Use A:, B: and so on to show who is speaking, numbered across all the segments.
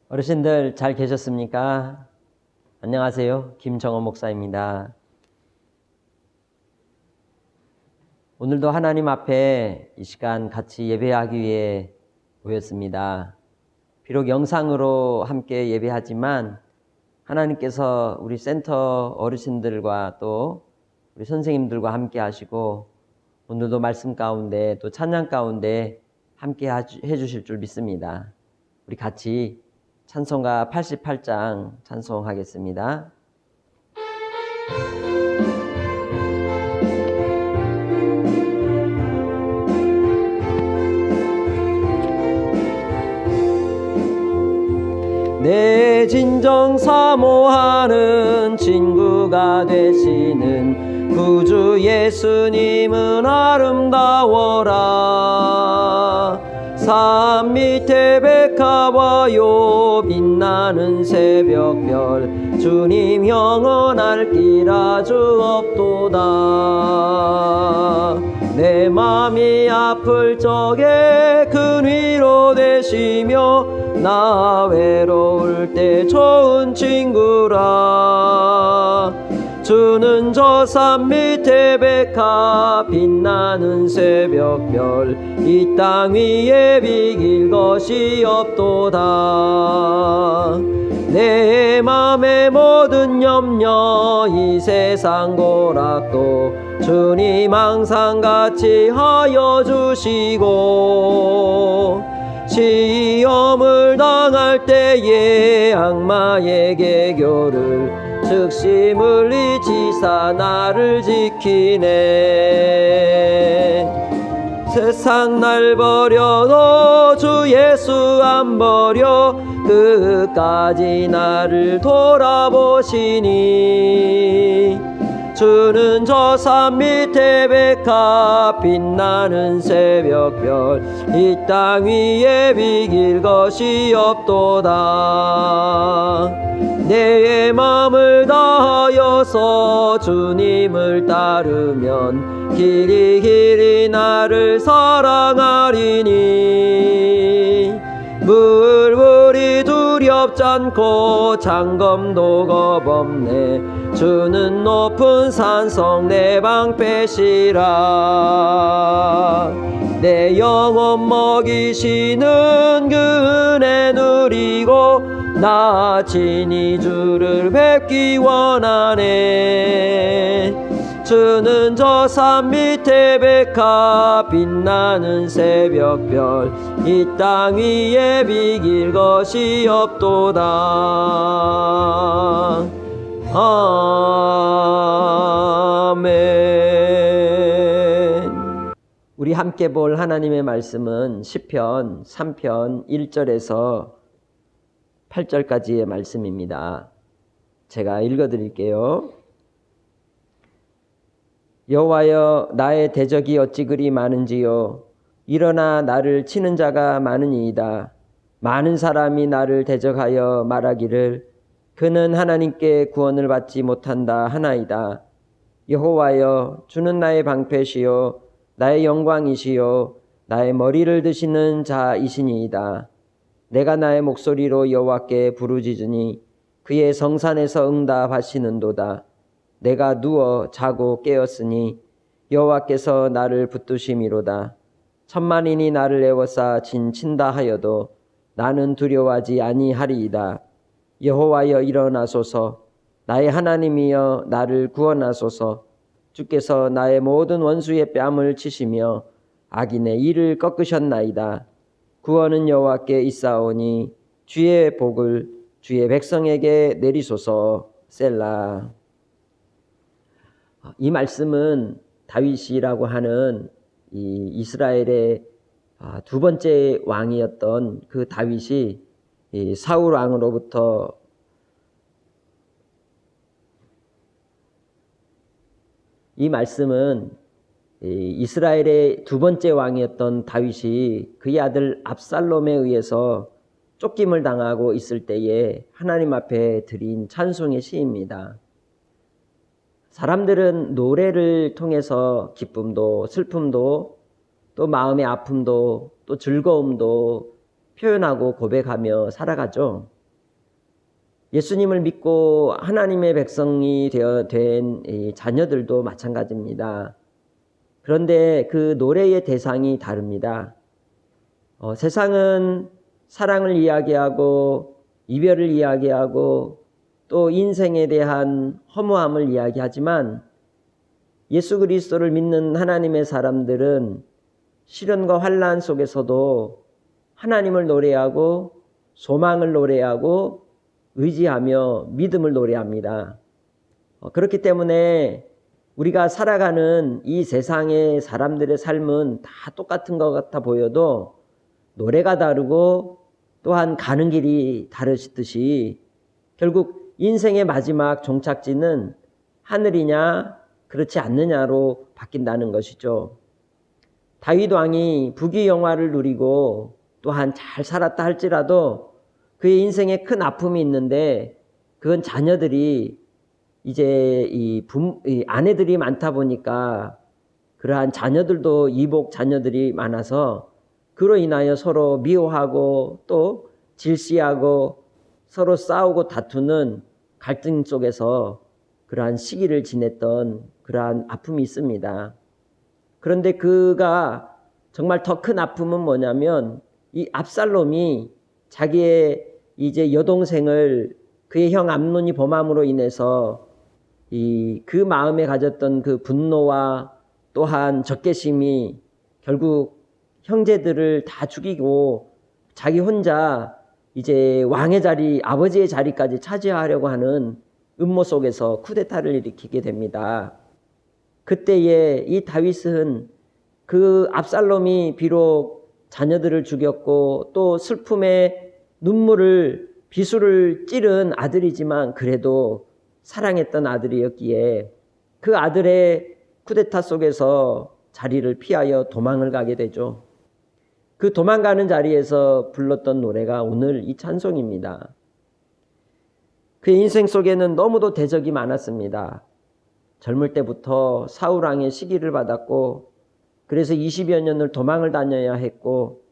A: 어르신들 잘 계셨습니까? 안녕하세요. 김정호 목사입니다. 오늘도 하나님 앞에 이 시간 같이 예배하기 위해 모였습니다. 비록 영상으로 함께 예배하지만 하나님께서 우리 센터 어르신들과 또 우리 선생님들과 함께 하시고 오늘도 말씀 가운데 또 찬양 가운데 함께 해주실 줄 믿습니다. 우리 같이 찬송가 88장 찬송하겠습니다. 내 진정 사모하는 친구가 되시는 구주 예수님은 아름다워라. 산 밑에 백합화요 빛나는 새벽별 주님 영원할 길 아주 없도다. 내 맘이 아플 적에 큰 위로 되시며 나 외로울 때 좋은 친구라. 주는 저 산 밑에 백합 빛나는 새벽별 이 땅 위에 비길 것이 없도다. 내 맘의 모든 염려 이 세상 고락도 주님 항상 같이 하여 주시고 시험을 당할 때에 악마의 계교를 즉시 물리치사 나를 지키네. 세상 날 버려도 주 예수 안 버려 끝까지 나를 돌아보시니. 주는 저 산 밑에 백합 빛나는 새벽별 이 땅 위에 비길 것이 없도다. 내 맘을 다하여서 주님을 따르면 길이 길이 나를 사랑하리니. 물불이 두렵지 않고 장검도 겁없네. 주는 높은 산성 내 방패시라. 내 영혼 먹이시는 그 은혜 누리고 나 친히 주를 뵙기 원하네. 주는 저 산 밑에 백합 빛나는 새벽별 이 땅 위에 비길 것이 없도다. 아멘. 우리 함께 볼 하나님의 말씀은 시편 3편 1절에서 8절까지의 말씀입니다. 제가 읽어드릴게요. 여호와여 나의 대적이 어찌 그리 많은지요. 일어나 나를 치는 자가 많으니이다. 많은 사람이 나를 대적하여 말하기를 그는 하나님께 구원을 받지 못한다 하나이다. 여호와여 주는 나의 방패시요 나의 영광이시요 나의 머리를 드시는 자이시니이다. 내가 나의 목소리로 여호와께 부르짖으니 그의 성산에서 응답하시는도다. 내가 누워 자고 깨었으니 여호와께서 나를 붙드심이로다. 천만인이 나를 애워싸 진친다 하여도 나는 두려워하지 아니하리이다. 여호와여 일어나소서. 나의 하나님이여 나를 구원하소서. 주께서 나의 모든 원수의 뺨을 치시며 악인의 이를 꺾으셨나이다. 구원은 여호와께 있사오니 주의 복을 주의 백성에게 내리소서. 셀라. 이 말씀은 다윗이라고 하는 이 이스라엘의 두 번째 왕이었던 그 다윗이 이 사울 왕으로부터 이 말씀은 이스라엘의 두 번째 왕이었던 다윗이 그의 아들 압살롬에 의해서 쫓김을 당하고 있을 때에 하나님 앞에 드린 찬송의 시입니다. 사람들은 노래를 통해서 기쁨도 슬픔도 또 마음의 아픔도 또 즐거움도 표현하고 고백하며 살아가죠. 예수님을 믿고 하나님의 백성이 된 이 자녀들도 마찬가지입니다. 그런데 그 노래의 대상이 다릅니다. 세상은 사랑을 이야기하고 이별을 이야기하고 또 인생에 대한 허무함을 이야기하지만 예수 그리스도를 믿는 하나님의 사람들은 시련과 환난 속에서도 하나님을 노래하고 소망을 노래하고 의지하며 믿음을 노래합니다. 그렇기 때문에 우리가 살아가는 이 세상의 사람들의 삶은 다 똑같은 것 같아 보여도 노래가 다르고 또한 가는 길이 다르듯이 결국 인생의 마지막 종착지는 하늘이냐 그렇지 않느냐로 바뀐다는 것이죠. 다윗 왕이 부귀영화를 누리고 또한 잘 살았다 할지라도 그의 인생에 큰 아픔이 있는데 그건 자녀들이 이제 이 아내들이 많다 보니까 그러한 자녀들도 이복 자녀들이 많아서 그로 인하여 서로 미워하고 또 질시하고 서로 싸우고 다투는 갈등 속에서 그러한 시기를 지냈던 그러한 아픔이 있습니다. 그런데 그가 정말 더 큰 아픔은 뭐냐면 이 압살롬이 자기의 이제 여동생을 그의 형 암논이 범함으로 인해서 그 마음에 가졌던 그 분노와 또한 적개심이 결국 형제들을 다 죽이고 자기 혼자 이제 왕의 자리, 아버지의 자리까지 차지하려고 하는 음모 속에서 쿠데타를 일으키게 됩니다. 그때에 이 다윗은 그 압살롬이 비록 자녀들을 죽였고 또 슬픔의 눈물을 비수를 찌른 아들이지만 그래도 사랑했던 아들이었기에 그 아들의 쿠데타 속에서 자리를 피하여 도망을 가게 되죠. 그 도망가는 자리에서 불렀던 노래가 오늘 이 찬송입니다. 그의 인생 속에는 너무도 대적이 많았습니다. 젊을 때부터 사울왕의 시기를 받았고 그래서 20여 년을 도망을 다녀야 했고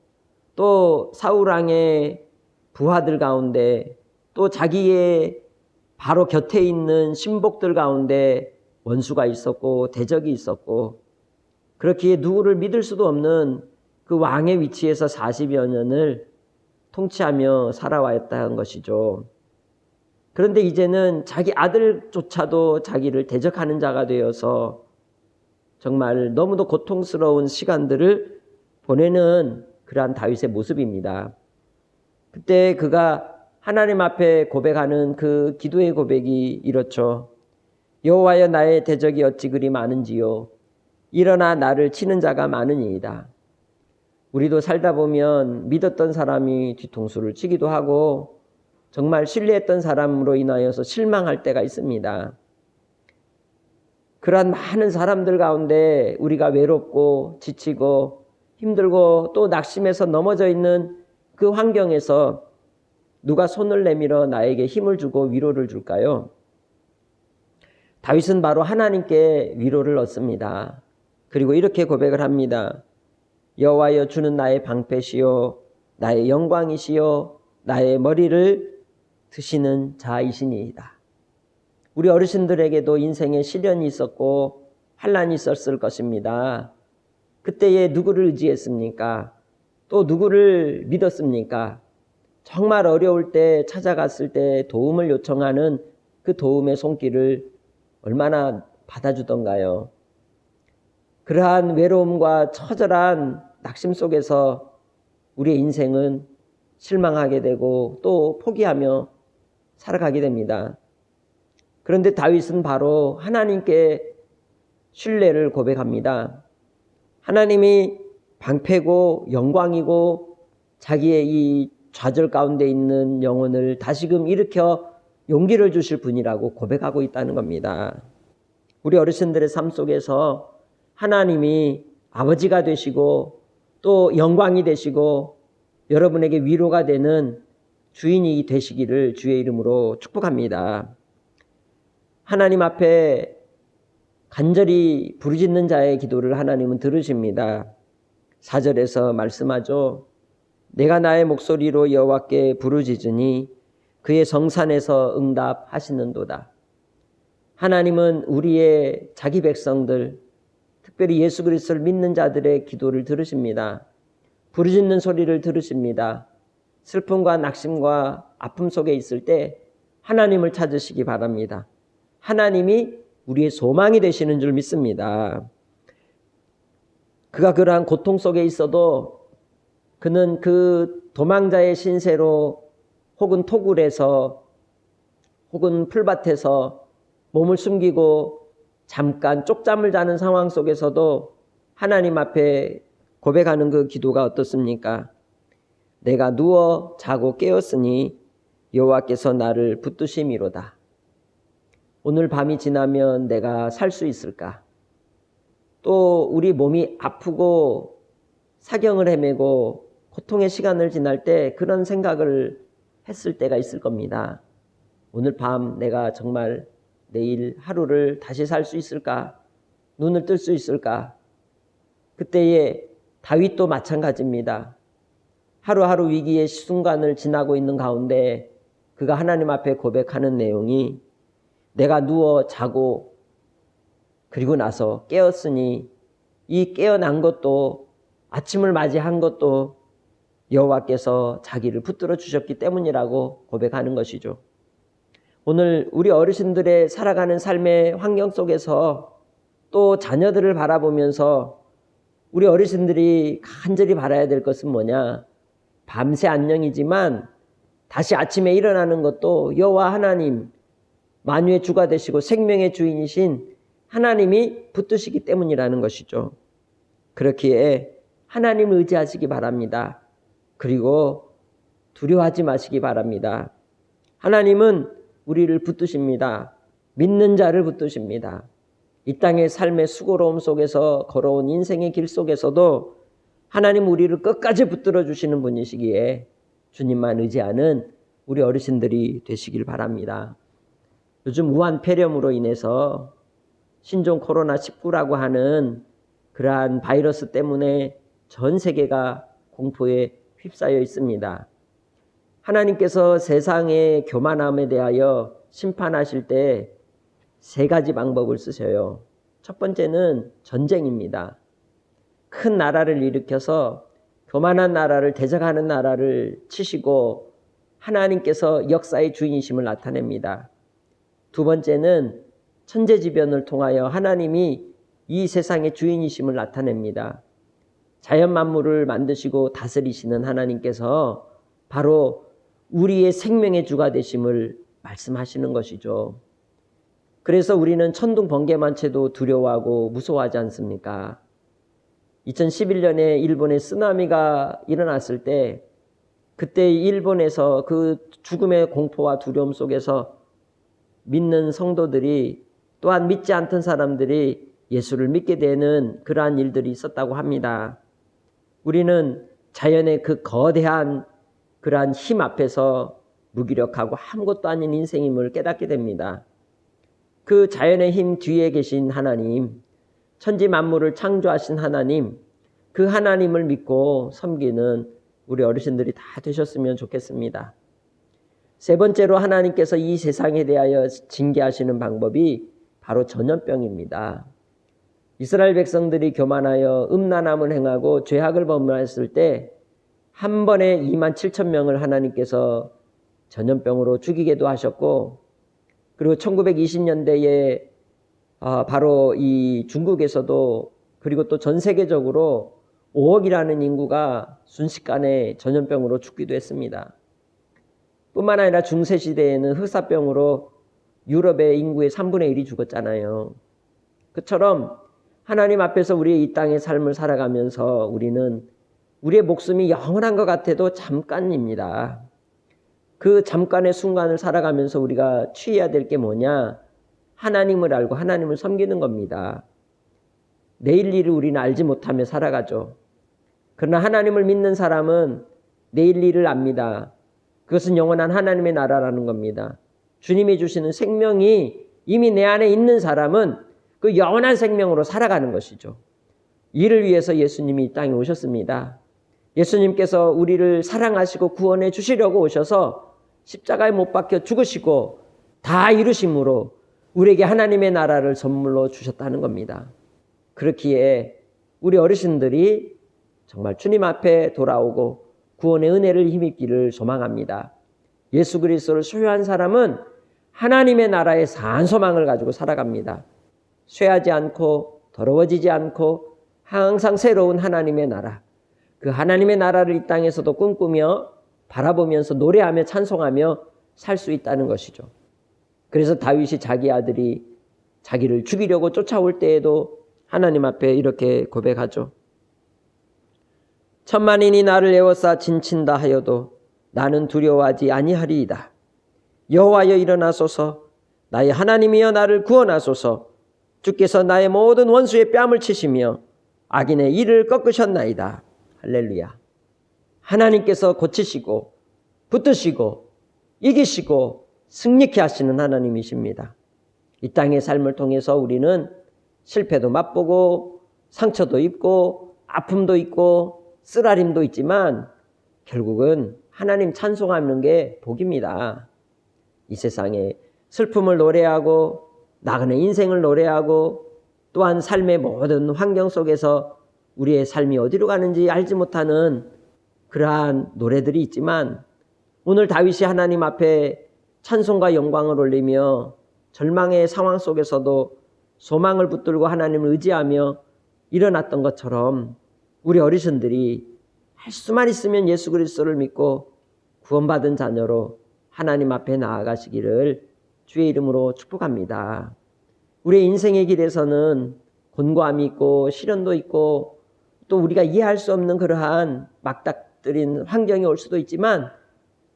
A: 또 사울왕의 부하들 가운데 또 자기의 바로 곁에 있는 신복들 가운데 원수가 있었고 대적이 있었고 그렇기에 누구를 믿을 수도 없는 그 왕의 위치에서 40여 년을 통치하며 살아왔다는 것이죠. 그런데 이제는 자기 아들조차도 자기를 대적하는 자가 되어서 정말 너무도 고통스러운 시간들을 보내는 그러한 다윗의 모습입니다. 그때 그가 하나님 앞에 고백하는 그 기도의 고백이 이렇죠. 여호와여 나의 대적이 어찌 그리 많은지요. 일어나 나를 치는 자가 많으니이다. 우리도 살다 보면 믿었던 사람이 뒤통수를 치기도 하고 정말 신뢰했던 사람으로 인하여서 실망할 때가 있습니다. 그러한 많은 사람들 가운데 우리가 외롭고 지치고 힘들고 또 낙심해서 넘어져 있는 그 환경에서 누가 손을 내밀어 나에게 힘을 주고 위로를 줄까요? 다윗은 바로 하나님께 위로를 얻습니다. 그리고 이렇게 고백을 합니다. 여호와여 주는 나의 방패시요 나의 영광이시요 나의 머리를 드시는 자이시니이다. 우리 어르신들에게도 인생에 시련이 있었고 환난이 있었을 것입니다. 그때에 누구를 의지했습니까? 또 누구를 믿었습니까? 정말 어려울 때 찾아갔을 때 도움을 요청하는 그 도움의 손길을 얼마나 받아주던가요? 그러한 외로움과 처절한 낙심 속에서 우리의 인생은 실망하게 되고 또 포기하며 살아가게 됩니다. 그런데 다윗은 바로 하나님께 신뢰를 고백합니다. 하나님이 방패고 영광이고 자기의 이 좌절 가운데 있는 영혼을 다시금 일으켜 용기를 주실 분이라고 고백하고 있다는 겁니다. 우리 어르신들의 삶 속에서 하나님이 아버지가 되시고 또 영광이 되시고 여러분에게 위로가 되는 주인이 되시기를 주의 이름으로 축복합니다. 하나님 앞에 간절히 부르짖는 자의 기도를 하나님은 들으십니다. 4절에서 말씀하죠. 내가 나의 목소리로 여호와께 부르짖으니 그의 성산에서 응답하시는도다. 하나님은 우리의 자기 백성들, 특별히 예수 그리스도를 믿는 자들의 기도를 들으십니다. 부르짖는 소리를 들으십니다. 슬픔과 낙심과 아픔 속에 있을 때 하나님을 찾으시기 바랍니다. 하나님이 우리의 소망이 되시는 줄 믿습니다. 그가 그러한 고통 속에 있어도 그는 그 도망자의 신세로 혹은 토굴에서 혹은 풀밭에서 몸을 숨기고 잠깐 쪽잠을 자는 상황 속에서도 하나님 앞에 고백하는 그 기도가 어떻습니까? 내가 누워 자고 깨었으니 여호와께서 나를 붙드심이로다. 오늘 밤이 지나면 내가 살 수 있을까? 또 우리 몸이 아프고 사경을 헤매고 고통의 시간을 지날 때 그런 생각을 했을 때가 있을 겁니다. 오늘 밤 내가 정말 내일 하루를 다시 살 수 있을까? 눈을 뜰 수 있을까? 그때에 다윗도 마찬가지입니다. 하루하루 위기의 순간을 지나고 있는 가운데 그가 하나님 앞에 고백하는 내용이 내가 누워 자고 그리고 나서 깨었으니 이 깨어난 것도 아침을 맞이한 것도 여호와께서 자기를 붙들어 주셨기 때문이라고 고백하는 것이죠. 오늘 우리 어르신들의 살아가는 삶의 환경 속에서 또 자녀들을 바라보면서 우리 어르신들이 간절히 바라야 될 것은 뭐냐? 밤새 안녕이지만 다시 아침에 일어나는 것도 여호와 하나님, 만유의 주가 되시고 생명의 주인이신 하나님이 붙드시기 때문이라는 것이죠. 그렇기에 하나님을 의지하시기 바랍니다. 그리고 두려워하지 마시기 바랍니다. 하나님은 우리를 붙드십니다. 믿는 자를 붙드십니다. 이 땅의 삶의 수고로움 속에서 걸어온 인생의 길 속에서도 하나님 우리를 끝까지 붙들어 주시는 분이시기에 주님만 의지하는 우리 어르신들이 되시길 바랍니다. 요즘 우한 폐렴으로 인해서 신종 코로나19라고 하는 그러한 바이러스 때문에 전 세계가 공포에 휩싸여 있습니다. 하나님께서 세상의 교만함에 대하여 심판하실 때 세 가지 방법을 쓰셔요. 첫 번째는 전쟁입니다. 큰 나라를 일으켜서 교만한 나라를 대적하는 나라를 치시고 하나님께서 역사의 주인이심을 나타냅니다. 두 번째는 천재지변을 통하여 하나님이 이 세상의 주인이심을 나타냅니다. 자연 만물을 만드시고 다스리시는 하나님께서 바로 우리의 생명의 주가 되심을 말씀하시는 것이죠. 그래서 우리는 천둥 번개만 쳐도 두려워하고 무서워하지 않습니까? 2011년에 일본에 쓰나미가 일어났을 때 그때 일본에서 그 죽음의 공포와 두려움 속에서 믿는 성도들이 또한 믿지 않던 사람들이 예수를 믿게 되는 그러한 일들이 있었다고 합니다. 우리는 자연의 그 거대한 그러한 힘 앞에서 무기력하고 아무것도 아닌 인생임을 깨닫게 됩니다. 그 자연의 힘 뒤에 계신 하나님, 천지 만물을 창조하신 하나님, 그 하나님을 믿고 섬기는 우리 어르신들이 다 되셨으면 좋겠습니다. 세 번째로 하나님께서 이 세상에 대하여 징계하시는 방법이 바로 전염병입니다. 이스라엘 백성들이 교만하여 음란함을 행하고 죄악을 범하였을 때 한 번에 27,000명을 하나님께서 전염병으로 죽이게도 하셨고, 그리고 1920년대에 바로 이 중국에서도 그리고 또 전 세계적으로 5억이라는 인구가 순식간에 전염병으로 죽기도 했습니다. 뿐만 아니라 중세시대에는 흑사병으로 유럽의 인구의 3분의 1이 죽었잖아요. 그처럼 하나님 앞에서 우리의 이 땅의 삶을 살아가면서 우리는 우리의 목숨이 영원한 것 같아도 잠깐입니다. 그 잠깐의 순간을 살아가면서 우리가 취해야 될 게 뭐냐? 하나님을 알고 하나님을 섬기는 겁니다. 내일 일을 우리는 알지 못하며 살아가죠. 그러나 하나님을 믿는 사람은 내일 일을 압니다. 그것은 영원한 하나님의 나라라는 겁니다. 주님이 주시는 생명이 이미 내 안에 있는 사람은 그 영원한 생명으로 살아가는 것이죠. 이를 위해서 예수님이 이 땅에 오셨습니다. 예수님께서 우리를 사랑하시고 구원해 주시려고 오셔서 십자가에 못 박혀 죽으시고 다 이루심으로 우리에게 하나님의 나라를 선물로 주셨다는 겁니다. 그렇기에 우리 어르신들이 정말 주님 앞에 돌아오고 구원의 은혜를 힘입기를 소망합니다. 예수 그리스도를 소유한 사람은 하나님의 나라의 산 소망을 가지고 살아갑니다. 쇠하지 않고 더러워지지 않고 항상 새로운 하나님의 나라, 그 하나님의 나라를 이 땅에서도 꿈꾸며 바라보면서 노래하며 찬송하며 살 수 있다는 것이죠. 그래서 다윗이 자기 아들이 자기를 죽이려고 쫓아올 때에도 하나님 앞에 이렇게 고백하죠. 천만인이 나를 에워싸 진친다 하여도 나는 두려워하지 아니하리이다. 여호와여 일어나소서. 나의 하나님이여 나를 구원하소서. 주께서 나의 모든 원수의 뺨을 치시며 악인의 이를 꺾으셨나이다. 할렐루야. 하나님께서 고치시고 붙드시고 이기시고 승리케 하시는 하나님이십니다. 이 땅의 삶을 통해서 우리는 실패도 맛보고 상처도 입고 아픔도 있고 쓰라림도 있지만 결국은 하나님 찬송하는 게 복입니다. 이 세상에 슬픔을 노래하고 나그네 인생을 노래하고 또한 삶의 모든 환경 속에서 우리의 삶이 어디로 가는지 알지 못하는 그러한 노래들이 있지만 오늘 다윗이 하나님 앞에 찬송과 영광을 올리며 절망의 상황 속에서도 소망을 붙들고 하나님을 의지하며 일어났던 것처럼 우리 어르신들이 할 수만 있으면 예수 그리스도를 믿고 구원받은 자녀로 하나님 앞에 나아가시기를 주의 이름으로 축복합니다. 우리의 인생의 길에서는 곤고함이 있고 시련도 있고 또 우리가 이해할 수 없는 그러한 막닥뜨린 환경이 올 수도 있지만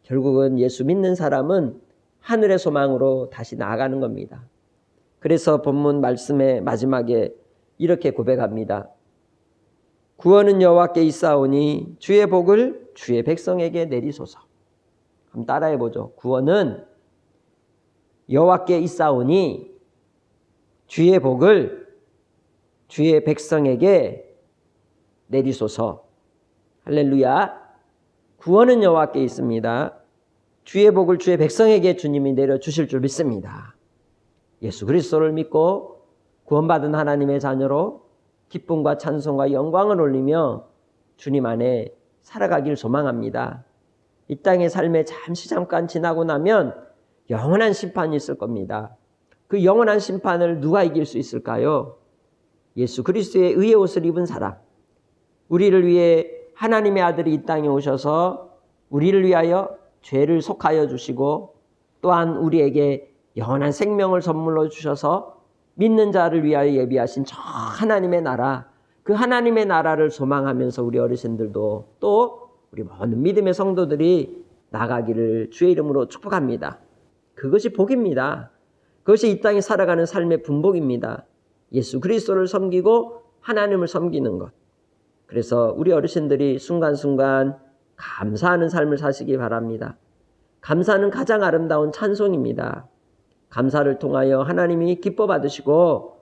A: 결국은 예수 믿는 사람은 하늘의 소망으로 다시 나아가는 겁니다. 그래서 본문 말씀의 마지막에 이렇게 고백합니다. 구원은 여호와께 있사오니 주의 복을 주의 백성에게 내리소서. 한번 따라해 보죠. 구원은 여호와께 있사오니 주의 복을 주의 백성에게 내리소서. 할렐루야. 구원은 여호와께 있습니다. 주의 복을 주의 백성에게 주님이 내려주실 줄 믿습니다. 예수 그리스도를 믿고 구원받은 하나님의 자녀로 기쁨과 찬송과 영광을 올리며 주님 안에 살아가길 소망합니다. 이 땅의 삶에 잠깐 지나고 나면 영원한 심판이 있을 겁니다. 그 영원한 심판을 누가 이길 수 있을까요? 예수 그리스도의 의의 옷을 입은 사람, 우리를 위해 하나님의 아들이 이 땅에 오셔서 우리를 위하여 죄를 속하여 주시고 또한 우리에게 영원한 생명을 선물로 주셔서 믿는 자를 위하여 예비하신 저 하나님의 나라, 그 하나님의 나라를 소망하면서 우리 어르신들도 또 우리 모든 믿음의 성도들이 나가기를 주의 이름으로 축복합니다. 그것이 복입니다. 그것이 이 땅에 살아가는 삶의 분복입니다. 예수 그리스도를 섬기고 하나님을 섬기는 것. 그래서 우리 어르신들이 순간순간 감사하는 삶을 사시기 바랍니다. 감사는 가장 아름다운 찬송입니다. 감사를 통하여 하나님이 기뻐 받으시고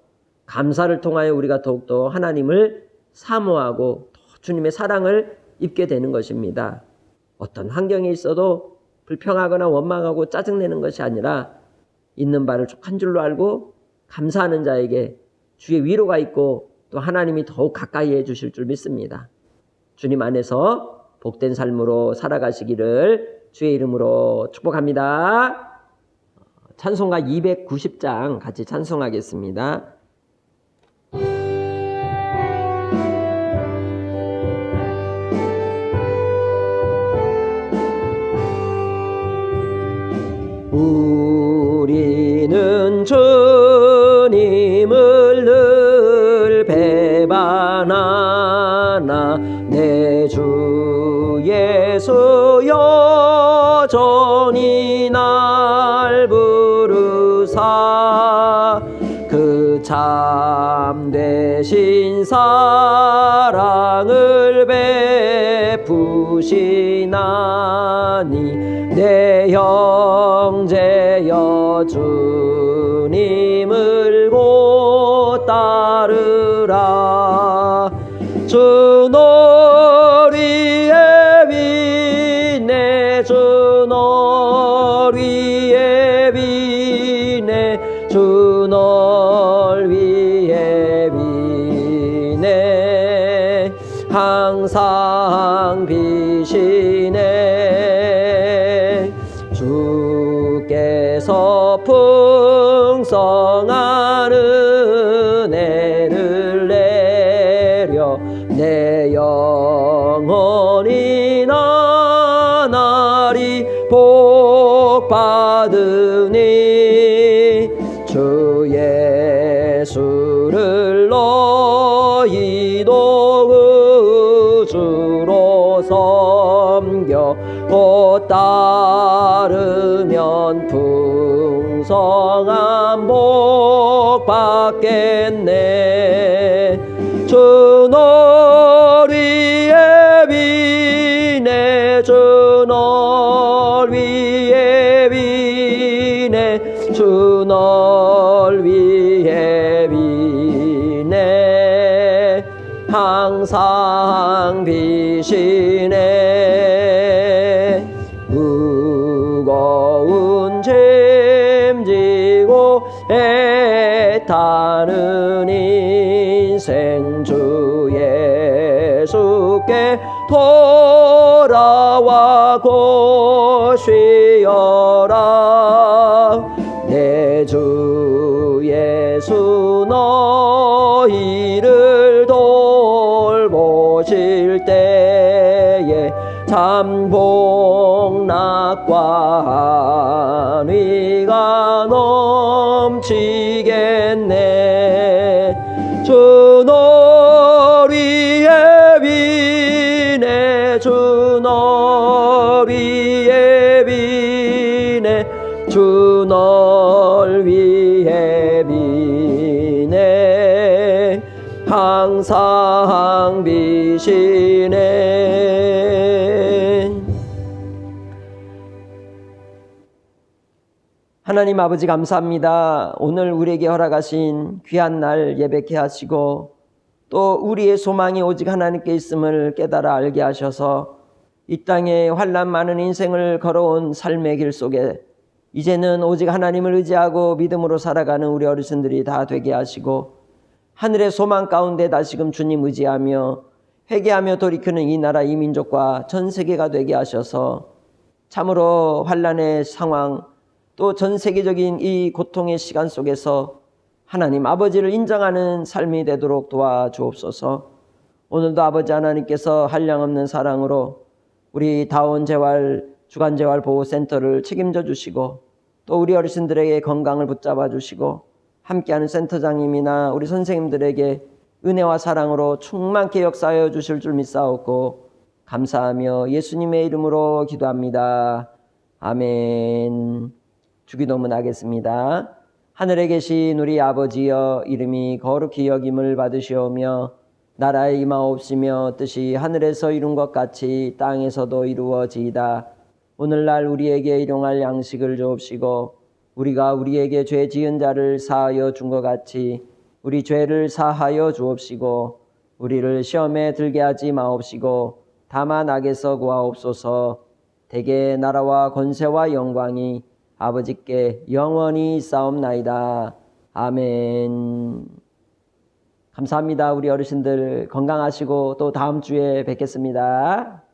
A: 감사를 통하여 우리가 더욱더 하나님을 사모하고 주님의 사랑을 입게 되는 것입니다. 어떤 환경에 있어도 불평하거나 원망하고 짜증내는 것이 아니라 있는 바를 족한 줄로 알고 감사하는 자에게 주의 위로가 있고 또 하나님이 더욱 가까이 해주실 줄 믿습니다. 주님 안에서 복된 삶으로 살아가시기를 주의 이름으로 축복합니다. 찬송가 290장 같이 찬송하겠습니다. 우리는 주님을 늘 배반하나 내 주 예수 여전히 날 부르사 그 참되신 사랑을 베푸시나니 내 형제여 주님을 곧 따르라. 주 너리에 위 내 주 비시네 주께서 풍성한 은혜를 내려 내 영혼이 나날이 복 받으니 주 예수를 너희도 의주로 섬겨 곧 따르면 풍성한 복 받겠네 주 널 위해 비네 주 널 위해 비네 주 널 위해 비네 항상 비시네 무거운 짐 지고 애타는 인생 주 예수께 돌아와 곧 쉬어라 내 주 예수 너희를 돌보실 때에 참 복락과 한위가 넘치겠네 주 널 위해 비네 주 널 위해 비네 주 널 위해 비네 항상 비시네 하나님 아버지 감사합니다. 오늘 우리에게 허락하신 귀한 날 예배케 하시고 또 우리의 소망이 오직 하나님께 있음을 깨달아 알게 하셔서 이 땅에 환난 많은 인생을 걸어온 삶의 길 속에 이제는 오직 하나님을 의지하고 믿음으로 살아가는 우리 어르신들이 다 되게 하시고 하늘의 소망 가운데 다시금 주님 의지하며 회개하며 돌이키는 이 나라 이 민족과 전 세계가 되게 하셔서 참으로 환난의 상황 또 전 세계적인 이 고통의 시간 속에서 하나님 아버지를 인정하는 삶이 되도록 도와주옵소서. 오늘도 아버지 하나님께서 한량없는 사랑으로 우리 다원재활 주간재활보호센터를 책임져 주시고 또 우리 어르신들에게 건강을 붙잡아 주시고 함께하는 센터장님이나 우리 선생님들에게 은혜와 사랑으로 충만케 역사하여 주실 줄 믿사옵고 감사하며 예수님의 이름으로 기도합니다. 아멘. 주기도문 하겠습니다. 하늘에 계신 우리 아버지여 이름이 거룩히 여김을 받으시오며 나라에 임하옵시며 뜻이 하늘에서 이룬 것 같이 땅에서도 이루어지이다. 오늘날 우리에게 일용할 양식을 주옵시고 우리가 우리에게 죄 지은 자를 사하여 준 것 같이 우리 죄를 사하여 주옵시고 우리를 시험에 들게 하지 마옵시고 다만 악에서 구하옵소서. 대개 나라와 권세와 영광이 아버지께 영원히 있사옵나이다. 아멘. 감사합니다. 우리 어르신들 건강하시고 또 다음 주에 뵙겠습니다.